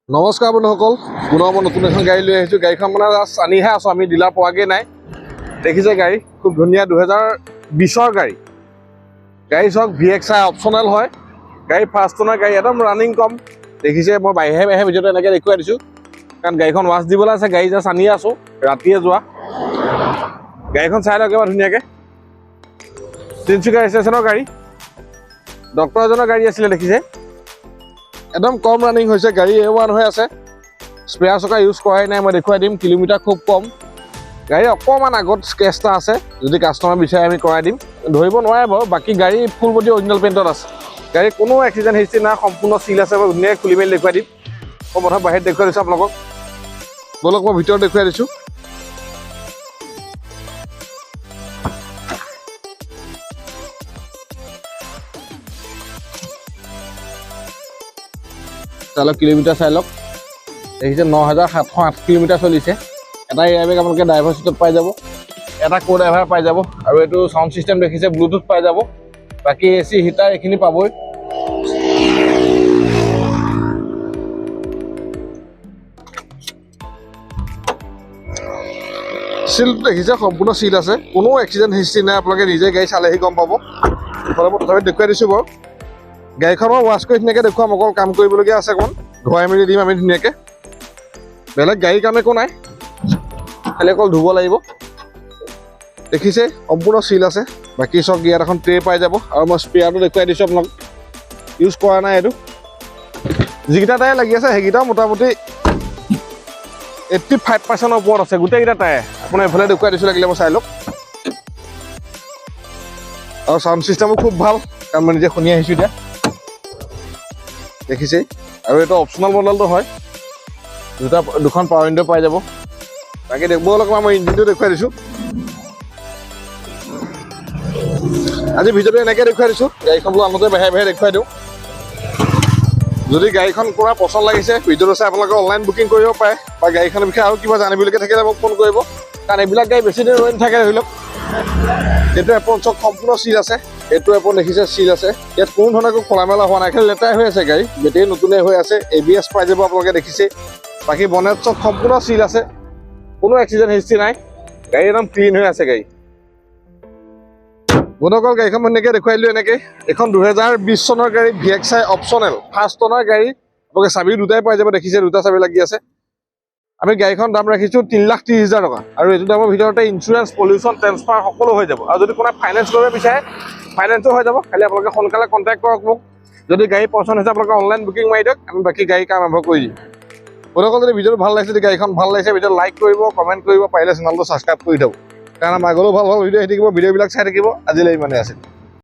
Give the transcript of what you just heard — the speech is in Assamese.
নমস্কাৰ বন্ধুসকল, পুনৰ মই নতুন এখন গাড়ী লৈ আহিছোঁ। গাড়ীখন মানে আনিহে আছোঁ, আমি ডিলাৰ পোৱাগৈ নাই। দেখিছে গাড়ী খুব ধুনীয়া 2020ৰ গাড়ী। গাড়ী চাওক, VXI অপশ্যনেল হয়। গাড়ী ফাৰ্ষ্ট অনাৰ গাড়ী, একদম ৰানিং কম। দেখিছে মই বাহিৰে ভিডিঅ'টো এনেকৈ দেখুৱাই দিছোঁ, কাৰণ গাড়ীখন ৱাছ দিবলৈ আছে। গাড়ী জাষ্ট আনি আছোঁ, ৰাতিয়ে যোৱা। গাড়ীখন চাই লওক এবাৰ ধুনীয়াকৈ। তিনিচুকীয়া ৰেজিষ্ট্ৰেশ্যনৰ গাড়ী, ডক্টৰ এজনৰ গাড়ী আছিলে। দেখিছে একদম কম ৰানিং হৈছে, গাড়ী A1 হৈ আছে। স্পেয়াৰ চকা ইউজ কৰাই নাই, মই দেখুৱাই দিম। কিলোমিটাৰ খুব কম। গাড়ী অকণমান আগত স্কেচ এটা আছে, যদি কাষ্টমাৰ বিচাৰে আমি কৰাই দিম। ধৰিব নোৱাৰে বাৰু, বাকী গাড়ী ফুল বডি অৰিজিনেল পেইণ্টত আছে। গাড়ী কোনো এক্সিডেণ্ট হিষ্ট্ৰী নাই, সম্পূৰ্ণ চিল আছে। মই ধুনীয়াকৈ খুলি মেলি দেখুৱাই দিম। মই প্ৰথম বাহিৰত দেখুৱাই দিছোঁ আপোনালোকক। বলক মই ভিতৰত দেখুৱাই দিছোঁ। চাই লওক কিলোমিটাৰ, চাই লওক। দেখিছে 9708 কিলোমিটাৰ চলিছে। এটা এয়াৰবেগ আপোনালোকে ড্ৰাইভাৰ চিটত পাই যাব, এটা কো ড্ৰাইভাৰ পাই যাব, আৰু এইটো চাউণ্ড চিষ্টেম দেখিছে, ব্লুটুথ পাই যাব। বাকী AC হিটাৰ এইখিনি পাবই। চিলটো দেখিছে, সম্পূৰ্ণ চিল আছে, কোনো এক্সিডেণ্ট হিষ্ট্ৰী নাই। আপোনালোকে নিজে গাড়ী চালেহি গম পাব। এইফালে মই তথাপি দেখুৱাই দিছোঁ বাৰু। গাড়ীখন মই ৱাছ কৰি ধুনীয়াকৈ দেখুৱাম, অকল কাম কৰিবলগীয়া আছে। অকণ ধুৱাই মেলি দিম আমি ধুনীয়াকৈ। বেলেগ গাড়ীৰ কাম একো নাই, খালি অকল ধুব লাগিব। দেখিছে সম্পূৰ্ণ চিল আছে। বাকী চব ইয়াত এখন ট্ৰে পাই যাব, আৰু মই স্পেয়াৰটো দেখুৱাই দিছোঁ আপোনালোক। ইউজ কৰা নাই এইটো। যিকেইটা টায়াৰ লাগি আছে সেইকেইটাও মোটামুটি 85% ওপৰত আছে গোটেইকেইটা টায়াৰ। আপোনাৰ এইফালে দেখুৱাই দিছোঁ, লাগিলে মই চাই লওক। আৰু চাউণ্ড চিষ্টেমো খুব ভাল, কাৰণ মই নিজে শুনি আহিছোঁ এতিয়া। দেখিছে, আৰু এইটো অপশ্যনেল মডেলটো হয়। দুখন পাৱাৰ উইণ্ডো পাই যাব। বাকী দেখব অলপ মই ইঞ্জিনটো দেখুৱাই দিছোঁ। আজি ভিডিঅ'টো এনেকৈ দেখুৱাই দিছোঁ। গাড়ীখন বোলো আনোতে বাহিৰে দেখুৱাই দিওঁ। যদি গাড়ীখন পুৰা পচন্দ লাগিছে, ভিডিঅ'টো চাই আপোনালোকে অনলাইন বুকিং কৰিব পাৰে, বা গাড়ীখনৰ বিষয়ে আৰু কিবা জানিবলগীয়া থাকিলে মোক ফোন কৰিব, কাৰণ এইবিলাক গাড়ী বেছি দিন ৰৈ নাথাকে। ধৰি লওক এইটো এপন চক সম্পূৰ্ণ চিল আছে। এইটো এপন দেখিছে চিল আছে। ইয়াত কোনো ধৰণৰ একো খোলা মেলা হোৱা নাই, খালি লেতেৰাই হৈ আছে। গাড়ী বেটেৰী নতুনে হৈ আছে। ABS পাই যাব আপোনালোকে, দেখিছে। বাকী বনেট চক সম্পূৰ্ণ চিল আছে, কোনো এক্সিডেণ্ট হিষ্ট্ৰী নাই। গাড়ী একদম ক্লিন হৈ আছে। গাড়ী বন্ধুসকল, গাড়ীখন মই এনেকৈ দেখুৱাই দিলোঁ। এনেকৈ এখন 2020 চনৰ গাড়ী, VXI অপশ্যনেল ফাৰ্ষ্ট অনাৰ গাড়ী। আপোনালোকে চাবি দুটাই পাই যাব। দেখিছে দুটা চাবি লাগি আছে। আমি গাড়ীখন দাম ৰাখিছোঁ 3,30,000 টকা, আৰু এইটো দামৰ ভিতৰতে ইঞ্চুৰেঞ্চ, পলিউশ্যন, ট্ৰেন্সফাৰ সকলো হৈ যাব। আৰু যদি কোনোবাই ফাইনেন্স কৰিব বিচাৰে, ফাইনেন্সো হৈ যাব। খালি আপোনালোকে সোনকালে কণ্টেক্ট কৰক মোক। যদি গাড়ী পচন্দ হৈছে আপোনালোকে অনলাইন বুকিং মাৰি দিয়ক, আমি বাকী গাড়ী কাম আৰম্ভ কৰি দিম। বন্ধুসকল, যদি ভিডিঅ'টো ভাল লাগিছে, যদি গাড়ীখন ভাল লাগিছে, ভিডিঅ'টো লাইক কৰিব, কমেণ্ট কৰিব, পাৰিলে চেনেলটো ছাবস্ক্ৰাইব কৰি থ'ব, কাৰণ আমাৰ আগলৈও ভাল ভিডিঅ' আহি থাকিব। ভিডিঅ'বিলাক চাই থাকিব। আজিলৈ ইমানেই আছিল।